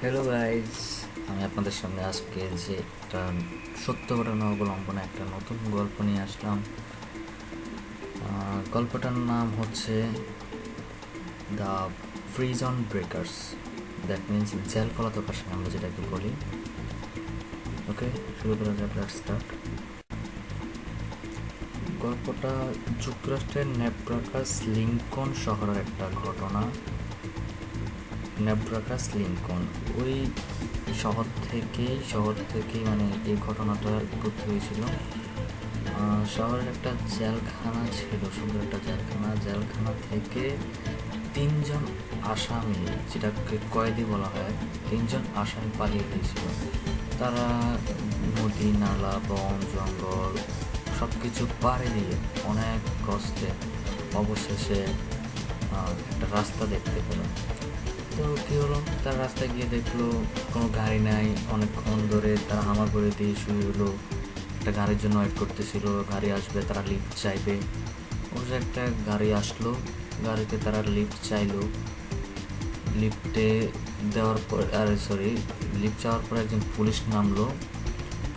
Hello guys, আমি আপনাদের সামনে আজকে যে একটা সত্য ঘটনা অবলম্বনে একটা নতুন গল্প নিয়ে আসলাম। গল্পটার নাম হচ্ছে the prison breakers. That means jail পলাতক আসামি আমরা যেটাকে বলি। ওকে, শুরু করা যাক, লেটস স্টার্ট। গল্পটা যুক্তরাষ্ট্রের নেব্রাকাস লিঙ্কন শহরের একটা ঘটনা। নেব্রাকাস লিঙ্কন, ওই শহর থেকেই মানে এই ঘটনাটা উৎপত্তি হয়েছিল। শহরের একটা জেলখানা ছিল, সুন্দর একটা জেলখানা থেকে তিনজন আসামি, যেটাকে কয়েদি বলা হয়, তিনজন আসামি পালিয়ে গিয়েছিল। তারা নদী, নালা, বন, জঙ্গল সব কিছু পাড়ি দিয়ে অনেক কষ্টে অবশেষে একটা রাস্তা দেখতে পেল। তো কী হলো, তার রাস্তায় গিয়ে দেখলো কোনো গাড়ি নাই। অনেকক্ষণ ধরে তারা হামাগুড়ি দিয়ে শুরু হলো, একটা গাড়ির জন্য ওয়েট করতেছিল, গাড়ি আসবে, তারা লিফট চাইবে। অবশ্য একটা গাড়ি আসলো, গাড়িতে তারা লিফট চাইলো। লিফটে দেওয়ার পর লিফট চাওয়ার পর একজন পুলিশ নামলো।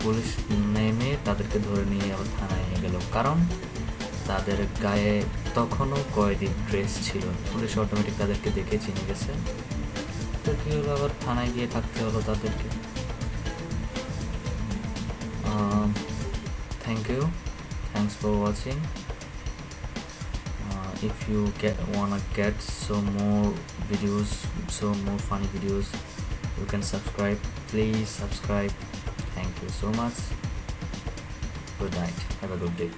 পুলিশ নেমে তাদেরকে ধরে নিয়ে আবার থানায় নিয়ে গেল, কারণ তাদের গায়ে তখনও কয়েদি ড্রেস ছিল। পুলিশ অটোমেটিক তাদেরকে দেখে চিনে গেছে। তো কী হলো, আবার থানায় গিয়ে থাকতে হলো তাদেরকে। Thanks for watching. If you wanna get some more videos, some more funny videos, you can subscribe. Please subscribe. Thank you so much. Good night. Have a good day.